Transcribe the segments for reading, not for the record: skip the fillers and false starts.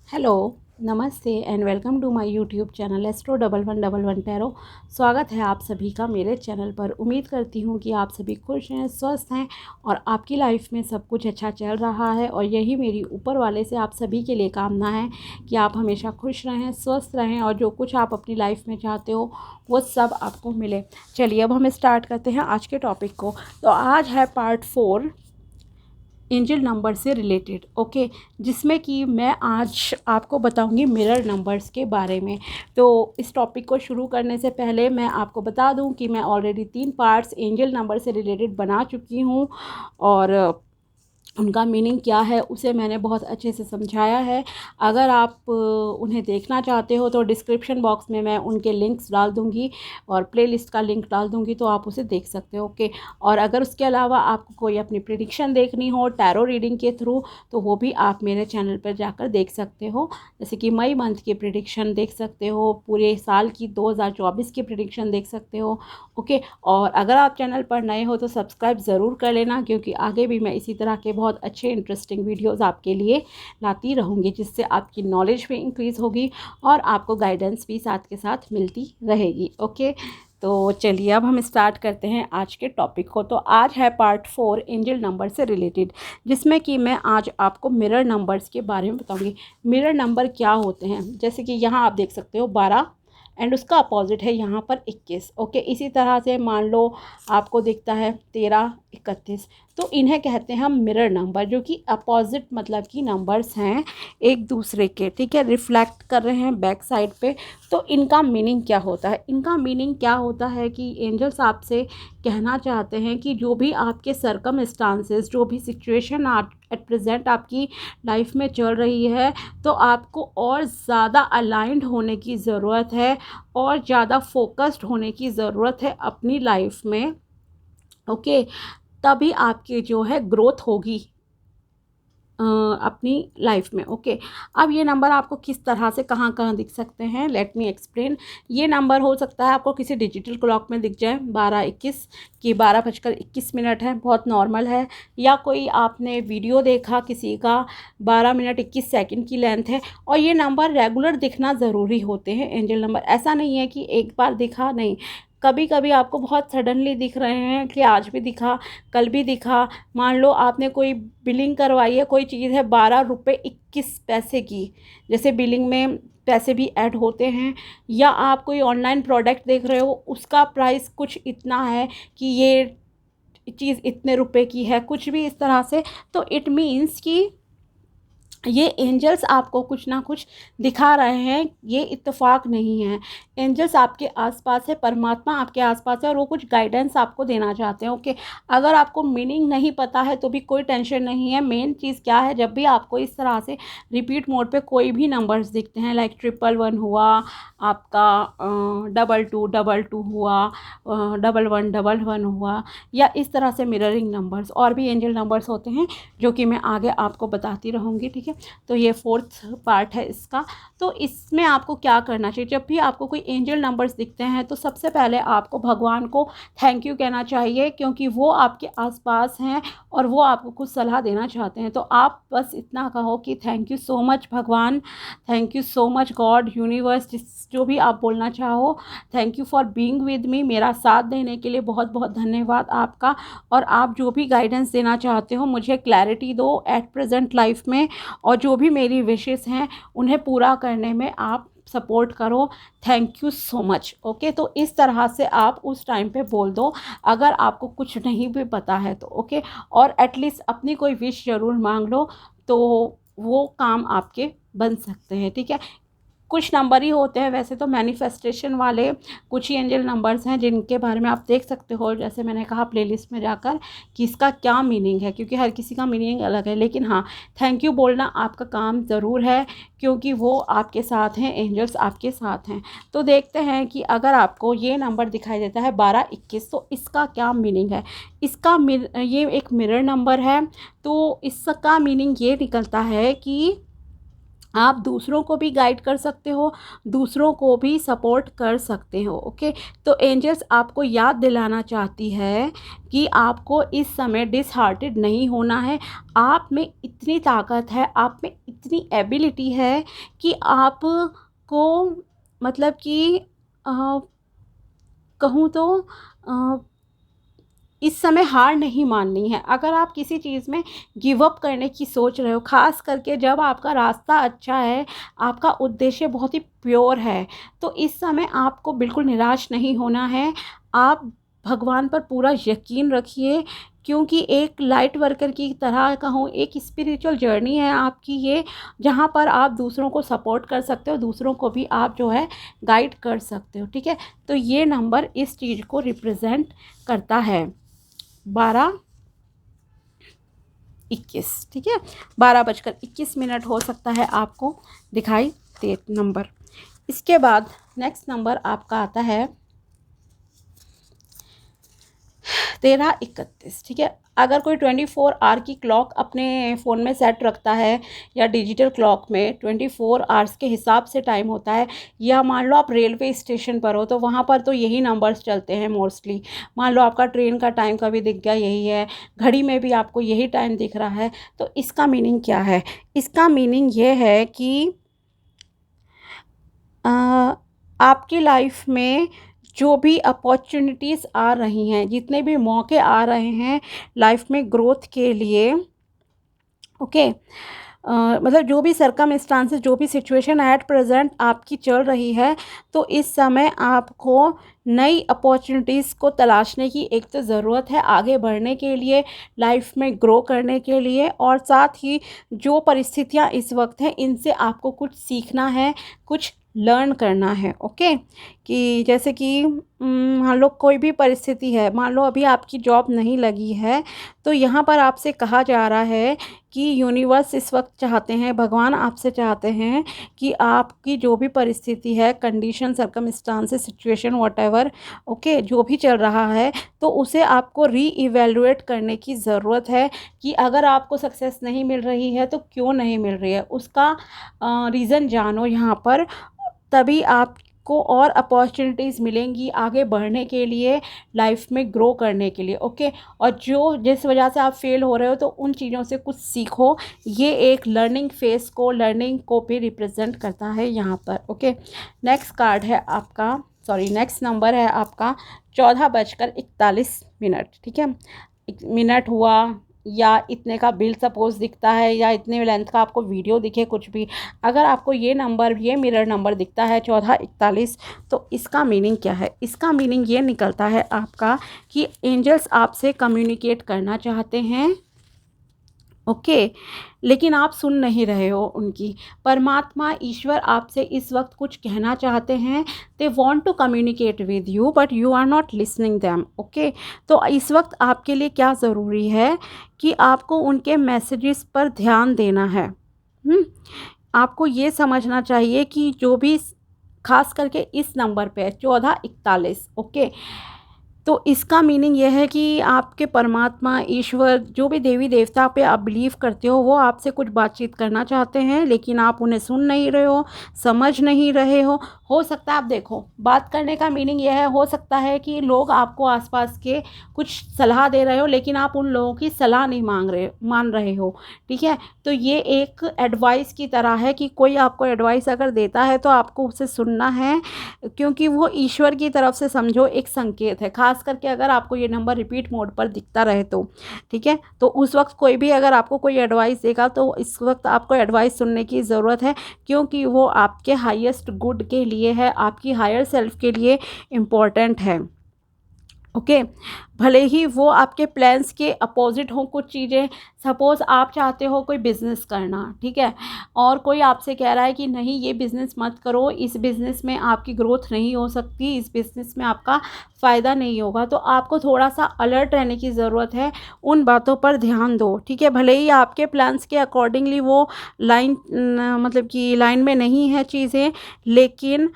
Hello, namaste and welcome to my YouTube channel astro 1111 tarot. स्वागत है आप सभी का मेरे चैनल पर। उम्मीद करती हूँ कि आप सभी खुश हैं, स्वस्थ हैं और आपकी लाइफ में सब कुछ अच्छा चल रहा है। और यही मेरी ऊपर वाले से आप सभी के लिए कामना है कि आप हमेशा खुश रहें, स्वस्थ रहें और जो कुछ आप अपनी लाइफ में चाहते हो वो सब आपको मिले। चलिए अब हम स्टार्ट करते हैं आज के टॉपिक को। तो आज है पार्ट 4 एंजल नंबर से रिलेटेड, ओके, जिसमें कि मैं आज आपको बताऊंगी मिरर नंबर्स के बारे में। तो इस टॉपिक को शुरू करने से पहले मैं आपको बता दूं कि मैं ऑलरेडी 3 पार्ट्स एंजल नंबर से रिलेटेड बना चुकी हूं और उनका मीनिंग क्या है उसे मैंने बहुत अच्छे से समझाया है। अगर आप उन्हें देखना चाहते हो तो डिस्क्रिप्शन बॉक्स में मैं उनके लिंक्स डाल दूँगी और प्लेलिस्ट का लिंक डाल दूँगी, तो आप उसे देख सकते हो, ओके। और अगर उसके अलावा आपको कोई अपनी प्रेडिक्शन देखनी हो टैरो रीडिंग के थ्रू तो वो भी आप मेरे चैनल पर जाकर देख सकते हो। जैसे कि मई मंथ की प्रेडिक्शन देख सकते हो, पूरे साल की 2024 की प्रेडिक्शन देख सकते हो, ओके। और अगर आप चैनल पर नए हो तो सब्सक्राइब ज़रूर कर लेना, क्योंकि आगे भी मैं इसी तरह के बहुत अच्छे इंटरेस्टिंग वीडियोस आपके लिए लाती रहूँगी, जिससे आपकी नॉलेज भी इंक्रीज़ होगी और आपको गाइडेंस भी साथ के साथ मिलती रहेगी, ओके। तो चलिए अब हम स्टार्ट करते हैं आज के टॉपिक को। तो आज है पार्ट 4 एंजल नंबर से रिलेटेड, जिसमें कि मैं आज आपको मिरर नंबर्स के बारे में बताऊंगी। मिरर नंबर क्या होते हैं, जैसे कि यहाँ आप देख सकते हो 12 एंड उसका अपोजिट है यहाँ पर 21, ओके। इसी तरह से मान लो आपको दिखता है 13, 31, तो इन्हें कहते हैं हम मिरर नंबर, जो कि अपोजिट मतलब कि नंबर्स हैं एक दूसरे के, ठीक है, रिफ्लेक्ट कर रहे हैं बैक साइड पे। तो इनका मीनिंग क्या होता है? इनका मीनिंग क्या होता है कि एंजल्स आपसे कहना चाहते हैं कि जो भी आपके सर्कमस्टांसेस, जो भी सिचुएशन एट प्रेजेंट आपकी लाइफ में चल रही है, तो आपको और ज़्यादा अलाइंड होने की ज़रूरत है और ज़्यादा फोकस्ड होने की ज़रूरत है अपनी लाइफ में, ओके। तभी आपकी जो है ग्रोथ होगी अपनी लाइफ में, ओके। अब ये नंबर आपको किस तरह से कहाँ कहाँ दिख सकते हैं, लेट मी एक्सप्लेन। ये नंबर हो सकता है आपको किसी डिजिटल क्लॉक में दिख जाए, 12:21 की 12:21 है, बहुत नॉर्मल है। या कोई आपने वीडियो देखा किसी का, 12 मिनट 21 सेकंड की लेंथ है। और ये नंबर रेगुलर दिखना ज़रूरी होते हैं एंजल नंबर, ऐसा नहीं है कि एक बार दिखा, नहीं। कभी कभी आपको बहुत सडनली दिख रहे हैं कि आज भी दिखा, कल भी दिखा। मान लो आपने कोई बिलिंग करवाई है, कोई चीज़ है 12 रुपये 21 पैसे की, जैसे बिलिंग में पैसे भी ऐड होते हैं। या आप कोई ऑनलाइन प्रोडक्ट देख रहे हो, उसका प्राइस कुछ इतना है कि ये चीज़ इतने रुपए की है, कुछ भी इस तरह से। तो इट मीन्स कि ये एंजल्स आपको कुछ ना कुछ दिखा रहे हैं, ये इत्तेफाक नहीं है। एंजल्स आपके आसपास है, परमात्मा आपके आसपास है और वो कुछ गाइडेंस आपको देना चाहते हैं, ओके। अगर आपको मीनिंग नहीं पता है तो भी कोई टेंशन नहीं है। मेन चीज़ क्या है, जब भी आपको इस तरह से रिपीट मोड पे कोई भी नंबर्स दिखते हैं, लाइक 111 हुआ आपका, 2222 हुआ, 1111 हुआ, या इस तरह से मिररिंग नंबर्स और भी एंजल नंबर्स होते हैं जो कि मैं आगे आपको बताती रहूँगी, ठीक है। तो ये 4th पार्ट है इसका। तो इसमें आपको क्या करना चाहिए, जब भी आपको कोई एंजल नंबर्स दिखते हैं तो सबसे पहले आपको भगवान को थैंक यू कहना चाहिए, क्योंकि वो आपके आसपास हैं और वो आपको कुछ सलाह देना चाहते हैं। तो आप बस इतना कहो कि थैंक यू सो मच भगवान, thank you so much God, universe, जो भी आप बोलना चाहो। Thank you for being with me, मेरा साथ देने के लिए बहुत बहुत धन्यवाद आपका। और आप जो भी गाइडेंस देना चाहते हो मुझे क्लैरिटी दो एट प्रेजेंट लाइफ में, और जो भी मेरी विशेस हैं उन्हें पूरा करने में आप सपोर्ट करो। Thank you so much, okay. तो इस तरह से आप उस टाइम पे बोल दो, अगर आपको कुछ नहीं भी पता है तो, ओके। और एटलीस्ट अपनी कोई विश ज़रूर मांग लो, तो वो काम आपके बन सकते हैं, ठीक है। कुछ नंबर ही होते हैं वैसे तो मैनिफेस्टेशन वाले, कुछ ही एंजल नंबर्स हैं जिनके बारे में आप देख सकते हो, जैसे मैंने कहा प्लेलिस्ट में जाकर कि इसका क्या मीनिंग है, क्योंकि हर किसी का मीनिंग अलग है। लेकिन हाँ, थैंक यू बोलना आपका काम ज़रूर है, क्योंकि वो आपके साथ हैं, एंजल्स आपके साथ हैं। तो देखते हैं कि अगर आपको ये नंबर दिखाई देता है 1221, तो इसका क्या मीनिंग है। ये एक मिरर नंबर है, तो इसका मीनिंग ये निकलता है कि आप दूसरों को भी गाइड कर सकते हो, दूसरों को भी सपोर्ट कर सकते हो। ओके, तो एंजल्स आपको याद दिलाना चाहती है कि आपको इस समय डिसहार्टेड नहीं होना है। आप में इतनी ताकत है, आप में इतनी एबिलिटी है कि आपको मतलब कि कहूँ तो इस समय हार नहीं माननी है। अगर आप किसी चीज़ में गिव अप करने की सोच रहे हो, ख़ास करके जब आपका रास्ता अच्छा है, आपका उद्देश्य बहुत ही प्योर है, तो इस समय आपको बिल्कुल निराश नहीं होना है। आप भगवान पर पूरा यकीन रखिए, क्योंकि एक लाइट वर्कर की तरह कहूँ, एक स्पिरिचुअल जर्नी है आपकी ये, जहाँ पर आप दूसरों को सपोर्ट कर सकते हो, दूसरों को भी आप जो है गाइड कर सकते हो। ठीक है, तो ये नंबर इस चीज़ को रिप्रेजेंट करता है। 12:21, ठीक है, 12:21 हो सकता है आपको दिखाई दे नंबर। इसके बाद नेक्स्ट नंबर आपका आता है 13:31, ठीक है। अगर कोई 24 आवर की क्लॉक अपने फ़ोन में सेट रखता है, या डिजिटल क्लॉक में 24 आवर्स के हिसाब से टाइम होता है, या मान लो आप रेलवे स्टेशन पर हो तो वहाँ पर तो यही नंबर्स चलते हैं मोस्टली। मान लो आपका ट्रेन का टाइम कभी दिख गया, यही है, घड़ी में भी आपको यही टाइम दिख रहा है, तो इसका मीनिंग क्या है? इसका मीनिंग ये है कि आपकी लाइफ में जो भी अपॉर्चुनिटीज़ आ रही हैं, जितने भी मौके आ रहे हैं लाइफ में ग्रोथ के लिए, ओके, मतलब जो भी सर्कमस्टांसेस, जो भी सिचुएशन एट प्रेजेंट आपकी चल रही है, तो इस समय आपको नई अपॉर्चुनिटीज़ को तलाशने की एक तो ज़रूरत है, आगे बढ़ने के लिए, लाइफ में ग्रो करने के लिए, और साथ ही जो परिस्थितियां इस वक्त हैं इनसे आपको कुछ सीखना है, कुछ लर्न करना है। ओके, कि जैसे कि मान लो कोई भी परिस्थिति है, मान लो अभी आपकी जॉब नहीं लगी है, तो यहाँ पर आपसे कहा जा रहा है कि यूनिवर्स इस वक्त चाहते हैं, भगवान आपसे चाहते हैं कि आपकी जो भी परिस्थिति है, condition, circumstances, situation, whatever, okay, जो भी चल रहा है, तो उसे आपको रीइवैल्यूएट करने की ज़रूरत है कि अगर आपको सक्सेस नहीं मिल रही है तो क्यों नहीं मिल रही है, उसका रीज़न जानो यहाँ पर, तभी आपको और अपॉर्चुनिटीज़ मिलेंगी आगे बढ़ने के लिए, लाइफ में ग्रो करने के लिए। ओके, और जो जिस वजह से आप फेल हो रहे हो, तो उन चीज़ों से कुछ सीखो। ये एक लर्निंग फेस को, लर्निंग को भी रिप्रेजेंट करता है यहाँ पर। ओके, नेक्स्ट कार्ड है आपका, सॉरी नेक्स्ट नंबर है आपका 14:41, ठीक है। मिनट हुआ, या इतने का बिल सपोज़ दिखता है, या इतने लेंथ का आपको वीडियो दिखे, कुछ भी, अगर आपको ये नंबर, ये मिरर नंबर दिखता है 14:41, तो इसका मीनिंग क्या है? इसका मीनिंग ये निकलता है आपका कि एंजल्स आपसे कम्युनिकेट करना चाहते हैं, ओके, लेकिन आप सुन नहीं रहे हो उनकी। परमात्मा, ईश्वर आपसे इस वक्त कुछ कहना चाहते हैं। They want to communicate with you but you are not listening them. Okay, तो इस वक्त आपके लिए क्या ज़रूरी है कि आपको उनके मैसेजेस पर ध्यान देना है। आपको ये समझना चाहिए कि जो भी, खास करके इस नंबर पे 14:41, ओके, तो इसका मीनिंग यह है कि आपके परमात्मा, ईश्वर, जो भी देवी देवता पे आप बिलीव करते हो, वो आपसे कुछ बातचीत करना चाहते हैं, लेकिन आप उन्हें सुन नहीं रहे हो, समझ नहीं रहे हो सकता है, आप देखो, बात करने का मीनिंग यह है, हो सकता है कि लोग आपको आसपास के कुछ सलाह दे रहे हो, लेकिन आप उन लोगों की सलाह नहीं मान रहे हो, ठीक है। तो ये एक एडवाइस की तरह है कि कोई आपको एडवाइस अगर देता है तो आपको उसे सुनना है, क्योंकि वो ईश्वर की तरफ से समझो एक संकेत है। खास करके अगर आपको ये नंबर रिपीट मोड पर दिखता रहे तो, ठीक है, तो उस वक्त कोई भी अगर आपको कोई एडवाइस देगा तो इस वक्त आपको एडवाइस सुनने की ज़रूरत है, क्योंकि वो आपके हाईएस्ट गुड के लिए है, आपकी हायर सेल्फ के लिए इम्पोर्टेंट है। ओके, भले ही वो आपके प्लान्स के अपोजिट हों कुछ चीज़ें। सपोज़ आप चाहते हो कोई बिज़नेस करना, ठीक है, और कोई आपसे कह रहा है कि नहीं ये बिज़नेस मत करो, इस बिज़नेस में आपकी ग्रोथ नहीं हो सकती, इस बिज़नेस में आपका फ़ायदा नहीं होगा, तो आपको थोड़ा सा अलर्ट रहने की ज़रूरत है, उन बातों पर ध्यान दो, ठीक है। भले ही आपके प्लान्स के अकॉर्डिंगली वो लाइन, मतलब कि लाइन में नहीं है चीज़ें, लेकिन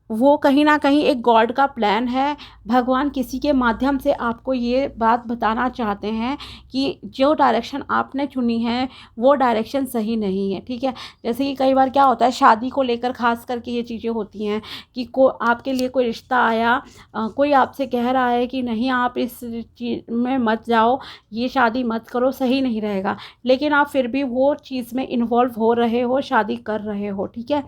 वो कहीं ना कहीं एक गॉड का प्लान है। भगवान किसी के माध्यम से आपको ये बात बताना चाहते हैं कि जो डायरेक्शन आपने चुनी है वो डायरेक्शन सही नहीं है, ठीक है। जैसे कि कई बार क्या होता है, शादी को लेकर ख़ास करके ये चीज़ें होती हैं कि आपके लिए कोई रिश्ता आया, कोई आपसे कह रहा है कि नहीं आप इस चीज़ में मत जाओ, ये शादी मत करो, सही नहीं रहेगा, लेकिन आप फिर भी वो चीज़ में इन्वॉल्व हो रहे हो, शादी कर रहे हो, ठीक है।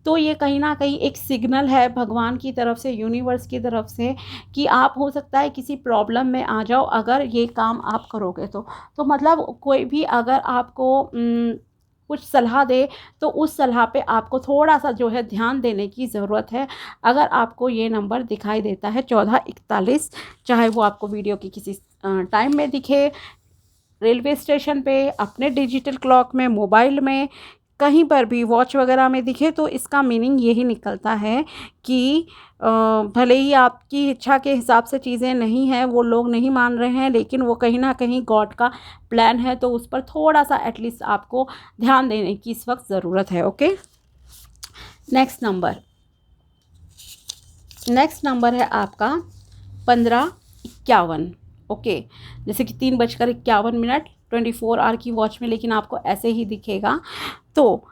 तो ये कहीं ना कहीं एक सिग्नल है भगवान की तरफ से, यूनिवर्स की तरफ से, कि आप हो सकता है किसी प्रॉब्लम में आ जाओ अगर ये काम आप करोगे तो मतलब कोई भी अगर आपको कुछ सलाह दे तो उस सलाह पे आपको थोड़ा सा जो है ध्यान देने की ज़रूरत है। अगर आपको ये नंबर दिखाई देता है 1441, चाहे वो आपको वीडियो की किसी टाइम में दिखे, रेलवे स्टेशन पे, अपने डिजिटल क्लॉक में, मोबाइल में, कहीं पर भी वॉच वगैरह में दिखे, तो इसका मीनिंग यही निकलता है कि भले ही आपकी इच्छा के हिसाब से चीज़ें नहीं हैं, वो लोग नहीं मान रहे हैं, लेकिन वो कहीं ना कहीं गॉड का प्लान है, तो उस पर थोड़ा सा एटलीस्ट आपको ध्यान देने की इस वक्त ज़रूरत है। ओके, नेक्स्ट नंबर है आपका 1551। ओके, जैसे कि 3:51 24 आवर की वॉच में, लेकिन आपको ऐसे ही दिखेगा। तो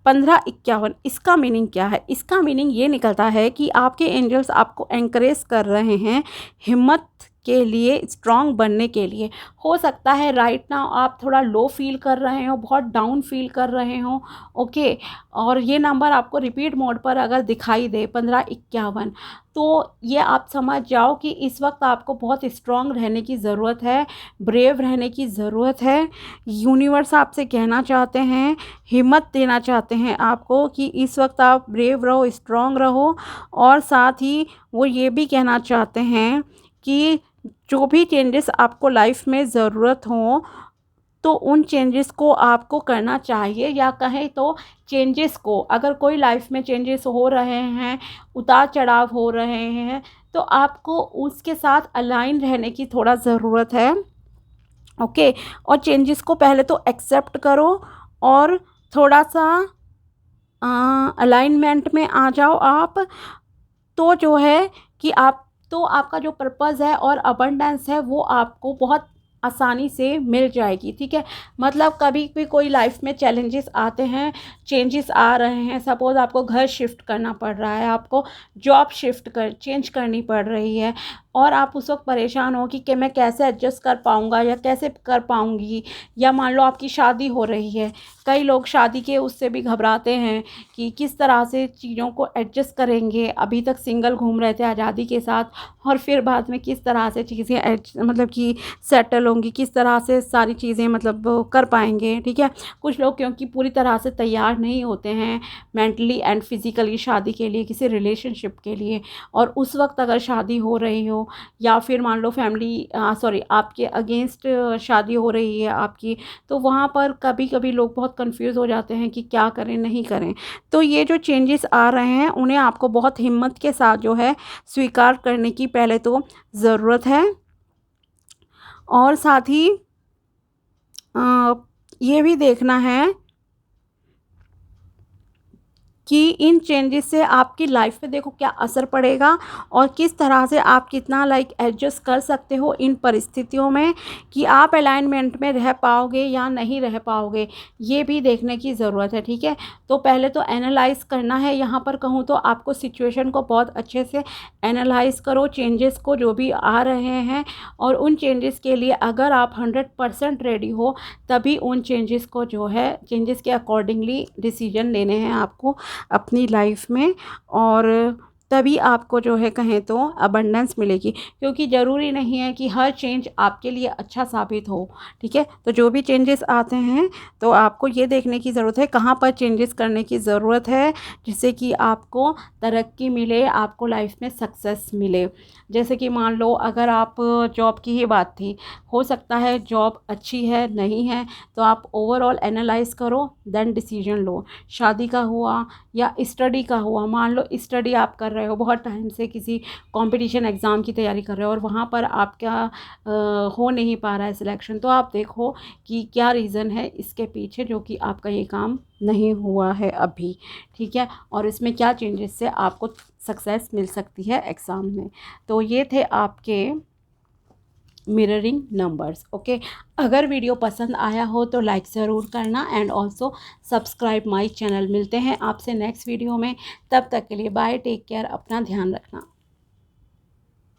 1551 इसका मीनिंग क्या है? इसका मीनिंग ये निकलता है कि आपके एंजल्स आपको एनकरेज कर रहे हैं हिम्मत के लिए, स्ट्रॉन्ग बनने के लिए। हो सकता है राइट नाउ आप थोड़ा लो फील कर रहे हो, बहुत डाउन फील कर रहे हो, ओके। और ये नंबर आपको रिपीट मोड पर अगर दिखाई दे 1551, तो ये आप समझ जाओ कि इस वक्त आपको बहुत स्ट्रॉन्ग रहने की ज़रूरत है, ब्रेव रहने की ज़रूरत है। यूनिवर्स आपसे कहना चाहते हैं, हिम्मत देना चाहते हैं आपको कि इस वक्त आप ब्रेव रहो, स्ट्रॉन्ग रहो। और साथ ही वो ये भी कहना चाहते हैं कि जो भी चेंजेस आपको लाइफ में ज़रूरत हो, तो उन चेंजेस को आपको करना चाहिए, या कहें तो चेंजेस को, अगर कोई लाइफ में चेंजेस हो रहे हैं, उतार चढ़ाव हो रहे हैं, तो आपको उसके साथ अलाइन रहने की थोड़ा ज़रूरत है। ओके, और चेंजेस को पहले तो एक्सेप्ट करो और थोड़ा सा अलाइनमेंट में आ जाओ आप, तो जो है कि आप, तो आपका जो पर्पज़ है और अबंडेंस है वो आपको बहुत आसानी से मिल जाएगी, ठीक है। मतलब कभी भी कोई लाइफ में चैलेंजेस आते हैं, चेंजेस आ रहे हैं, सपोज़ आपको घर शिफ्ट करना पड़ रहा है, आपको जॉब चेंज करनी पड़ रही है, और आप उस वक्त परेशान हो कि मैं कैसे एडजस्ट कर पाऊँगा या कैसे कर पाऊँगी, या मान लो आपकी शादी हो रही है, कई लोग शादी के उससे भी घबराते हैं कि किस तरह से चीज़ों को एडजस्ट करेंगे, अभी तक सिंगल घूम रहे थे आज़ादी के साथ, और फिर बाद में किस तरह से चीज़ें मतलब कि सेटल होंगी, किस तरह से सारी चीज़ें मतलब कर पाएंगे, ठीक है। कुछ लोग क्योंकि पूरी तरह से तैयार नहीं होते हैं मेंटली एंड फिज़िकली शादी के लिए, किसी रिलेशनशिप के लिए, और उस वक्त अगर शादी हो रही हो, या फिर मान लो आपके अगेंस्ट शादी हो रही है आपकी, तो वहाँ पर कभी कभी लोग बहुत कंफ्यूज हो जाते हैं कि क्या करें नहीं करें। तो ये जो चेंजेस आ रहे हैं उन्हें आपको बहुत हिम्मत के साथ जो है स्वीकार करने की पहले तो ज़रूरत है। और साथ ही ये भी देखना है कि इन चेंजेस से आपकी लाइफ पे देखो क्या असर पड़ेगा, और किस तरह से आप कितना एडजस्ट कर सकते हो इन परिस्थितियों में, कि आप अलाइनमेंट में रह पाओगे या नहीं रह पाओगे, ये भी देखने की ज़रूरत है, ठीक है। तो पहले तो एनालाइज़ करना है, यहाँ पर कहूँ तो आपको सिचुएशन को बहुत अच्छे से एनालाइज़ करो, चेंजेस को जो भी आ रहे हैं, और उन चेंजेस के लिए अगर आप 100% रेडी हो, तभी उन चेंजेस को जो है चेंजेस के अकॉर्डिंगली डिसीजन लेने हैं आपको अपनी लाइफ में, और तभी आपको जो है कहें तो अबंडेंस मिलेगी। क्योंकि ज़रूरी नहीं है कि हर चेंज आपके लिए अच्छा साबित हो, ठीक है। तो जो भी चेंजेस आते हैं तो आपको ये देखने की ज़रूरत है कहाँ पर चेंजेस करने की ज़रूरत है, जिससे कि आपको तरक्की मिले, आपको लाइफ में सक्सेस मिले। जैसे कि मान लो अगर आप, जॉब की ही बात थी, हो सकता है जॉब अच्छी है नहीं है, तो आप ओवरऑल एनालाइज करो देन डिसीजन लो। शादी का हुआ या स्टडी का हुआ, मान लो स्टडी आप कर रहे हो, बहुत टाइम से किसी कंपटीशन एग्ज़ाम की तैयारी कर रहे हो और वहाँ पर आपका हो नहीं पा रहा है सिलेक्शन, तो आप देखो कि क्या रीज़न है इसके पीछे जो कि आपका ये काम नहीं हुआ है अभी, ठीक है। और इसमें क्या चेंजेस से आपको सक्सेस मिल सकती है एग्ज़ाम में। तो ये थे आपके मिररिंग नंबर्स, ओके। अगर वीडियो पसंद आया हो तो लाइक ज़रूर करना and also subscribe my channel. मिलते हैं आपसे नेक्स्ट वीडियो में, तब तक के लिए बाय, टेक केयर, अपना ध्यान रखना।